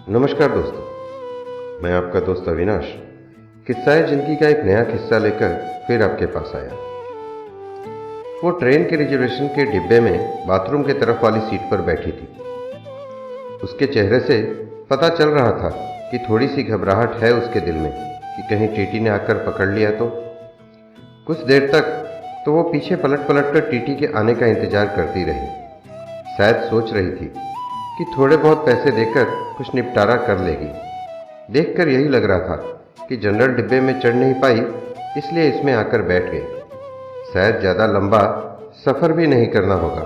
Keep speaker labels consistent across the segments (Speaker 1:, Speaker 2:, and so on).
Speaker 1: नमस्कार दोस्तों, मैं आपका दोस्त अविनाश किस्साए जिंदगी का एक नया किस्सा लेकर फिर आपके पास आया। वो ट्रेन के रिजर्वेशन के डिब्बे में बाथरूम के तरफ वाली सीट पर बैठी थी। उसके चेहरे से पता चल रहा था कि थोड़ी सी घबराहट है उसके दिल में कि कहीं टीटी ने आकर पकड़ लिया तो। कुछ देर तक तो वो पीछे पलट पलट कर टीटी के आने का इंतजार करती रही। शायद सोच रही थी कि थोड़े बहुत पैसे देकर कुछ निपटारा कर लेगी। देखकर यही लग रहा था कि जनरल डिब्बे में चढ़ नहीं पाई, इसलिए इसमें आकर बैठ गई। शायद ज़्यादा लंबा सफ़र भी नहीं करना होगा।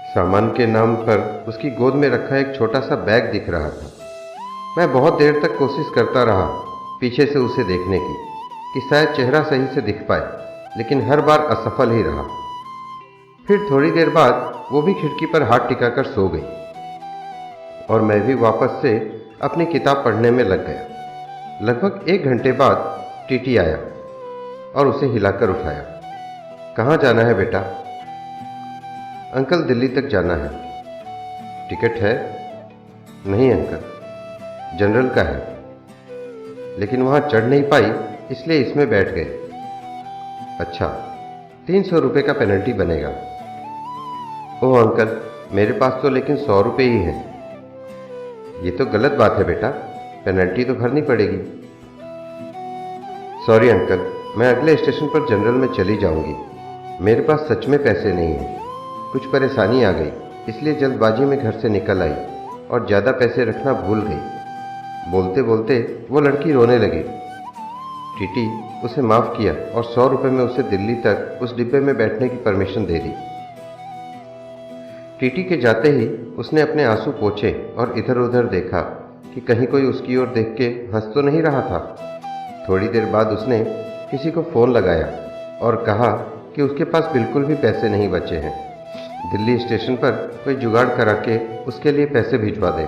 Speaker 1: सामान के नाम पर उसकी गोद में रखा एक छोटा सा बैग दिख रहा था। मैं बहुत देर तक कोशिश करता रहा पीछे से उसे देखने की कि शायद चेहरा सही से दिख पाए, लेकिन हर बार असफल ही रहा। फिर थोड़ी देर बाद वो भी खिड़की पर हाथ टिकाकर सो गई और मैं भी वापस से अपनी किताब पढ़ने में लग गया। लगभग 1 घंटे बाद टीटी आया और उसे हिलाकर उठाया। कहाँ जाना है बेटा? अंकल, दिल्ली तक जाना है। टिकट है? नहीं अंकल, जनरल का है, लेकिन वहाँ चढ़ नहीं पाई, इसलिए इसमें बैठ गए। अच्छा, 300 रुपये का पेनल्टी बनेगा। ओह अंकल, मेरे पास तो लेकिन 100 रुपये ही हैं। ये तो गलत बात है बेटा, पेनल्टी तो भरनी पड़ेगी। सॉरी अंकल, मैं अगले स्टेशन पर जनरल में चली जाऊंगी। मेरे पास सच में पैसे नहीं हैं। कुछ परेशानी आ गई, इसलिए जल्दबाजी में घर से निकल आई और ज़्यादा पैसे रखना भूल गई। बोलते बोलते वो लड़की रोने लगी। टीटी उसे माफ़ किया और 100 रुपये में उसे दिल्ली तक उस डिब्बे में बैठने की परमिशन दे दी। टीटी के जाते ही उसने अपने आंसू पोंछे और इधर उधर देखा कि कहीं कोई उसकी ओर देख के हंस तो नहीं रहा था। थोड़ी देर बाद उसने किसी को फ़ोन लगाया और कहा कि उसके पास बिल्कुल भी पैसे नहीं बचे हैं। दिल्ली स्टेशन पर कोई जुगाड़ करा के उसके लिए पैसे भिजवा दे,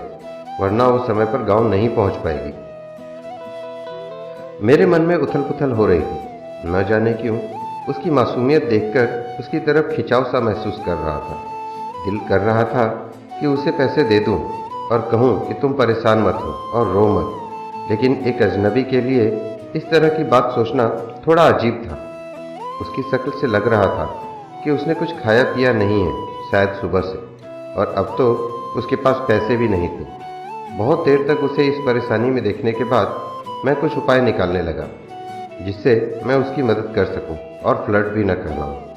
Speaker 1: वरना वो समय पर गांव नहीं पहुंच पाएगी। मेरे मन में उथल पुथल हो रही थी। न जाने क्यों उसकी मासूमियत देखकर उसकी तरफ खिंचाव सा महसूस कर रहा था। दिल कर रहा था कि उसे पैसे दे दूं और कहूं कि तुम परेशान मत हो और रो मत, लेकिन एक अजनबी के लिए इस तरह की बात सोचना थोड़ा अजीब था। उसकी शक्ल से लग रहा था कि उसने कुछ खाया पिया नहीं है, शायद सुबह से, और अब तो उसके पास पैसे भी नहीं थे। बहुत देर तक उसे इस परेशानी में देखने के बाद मैं कुछ उपाय निकालने लगा जिससे मैं उसकी मदद कर सकूं और फ्लर्ट भी न करवाऊं।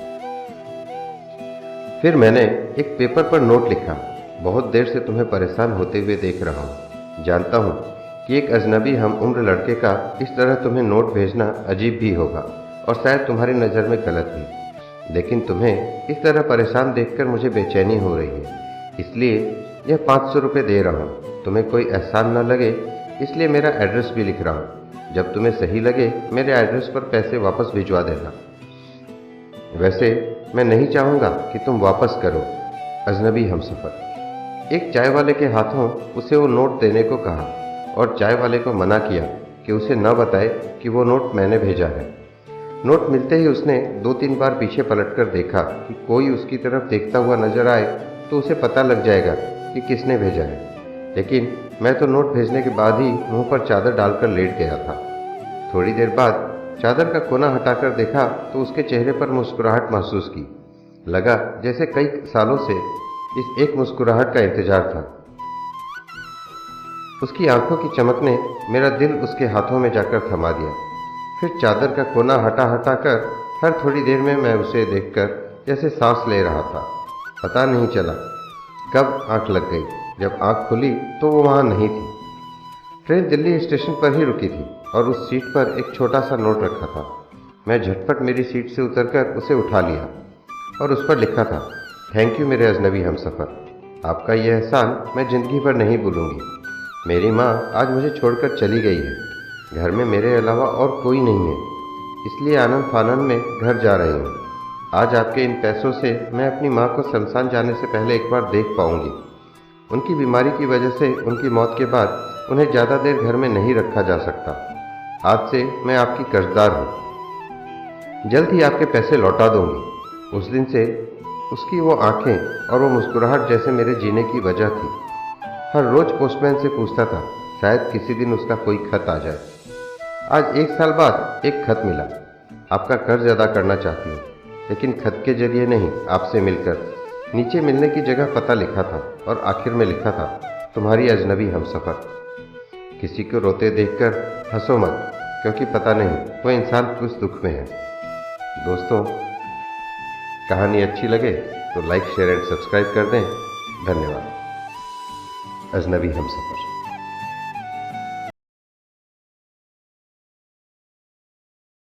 Speaker 1: फिर मैंने एक पेपर पर नोट लिखा। बहुत देर से तुम्हें परेशान होते हुए देख रहा हूँ। जानता हूँ कि एक अजनबी हम उम्र लड़के का इस तरह तुम्हें नोट भेजना अजीब भी होगा और शायद तुम्हारी नज़र में गलत भी, लेकिन तुम्हें इस तरह परेशान देखकर मुझे बेचैनी हो रही है, इसलिए यह 500 रुपये दे रहा हूँ। तुम्हें कोई एहसान न लगे, इसलिए मेरा एड्रेस भी लिख रहा हूँ। जब तुम्हें सही लगे मेरे एड्रेस पर पैसे वापस भिजवा देना। वैसे मैं नहीं चाहूँगा कि तुम वापस करो, अजनबी हमसफ़र। एक चाय वाले के हाथों उसे वो नोट देने को कहा और चाय वाले को मना किया कि उसे न बताए कि वो नोट मैंने भेजा है। नोट मिलते ही उसने 2-3 बार पीछे पलटकर देखा कि कोई उसकी तरफ देखता हुआ नजर आए तो उसे पता लग जाएगा कि किसने भेजा है। लेकिन मैं तो नोट भेजने के बाद ही मुंह पर चादर डालकर लेट गया था। थोड़ी देर बाद चादर का कोना हटाकर देखा तो उसके चेहरे पर मुस्कुराहट महसूस की। लगा जैसे कई सालों से इस एक मुस्कुराहट का इंतजार था। उसकी आंखों की चमक ने मेरा दिल उसके हाथों में जाकर थमा दिया। फिर चादर का कोना हटा हटा कर हर थोड़ी देर में मैं उसे देखकर जैसे सांस ले रहा था। पता नहीं चला कब आंख लग गई। जब आंख खुली तो वो वहाँ नहीं थी। ट्रेन दिल्ली स्टेशन पर ही रुकी थी और उस सीट पर एक छोटा सा नोट रखा था। मैं झटपट मेरी सीट से उतरकर उसे उठा लिया और उस पर लिखा था, थैंक यू मेरे अजनबी हमसफ़र। आपका यह एहसान मैं ज़िंदगी भर नहीं भूलूंगी। मेरी माँ आज मुझे छोड़कर चली गई है। घर में मेरे अलावा और कोई नहीं है, इसलिए आनंद फानन में घर जा रही हूँ। आज आपके इन पैसों से मैं अपनी माँ को शमशान जाने से पहले एक बार देख पाऊँगी। उनकी बीमारी की वजह से उनकी मौत के बाद उन्हें ज़्यादा देर घर में नहीं रखा जा सकता। आज से मैं आपकी कर्जदार हूँ। जल्द ही आपके पैसे लौटा दूंगी। उस दिन से उसकी वो आंखें और वो मुस्कुराहट जैसे मेरे जीने की वजह थी। हर रोज पोस्टमैन से पूछता था, शायद किसी दिन उसका कोई खत आ जाए। आज 1 साल बाद एक खत मिला। आपका कर्ज अदा करना चाहती हूँ, लेकिन खत के जरिए नहीं, आपसे मिलकर। नीचे मिलने की जगह पता लिखा था और आखिर में लिखा था, तुम्हारी अजनबी हमसफर। किसी को रोते देखकर हंसो मत, क्योंकि पता नहीं वो इंसान किस दुख में है। दोस्तों, कहानी अच्छी लगे तो लाइक शेयर एंड सब्सक्राइब कर दें। धन्यवाद। अजनबी हमसफर।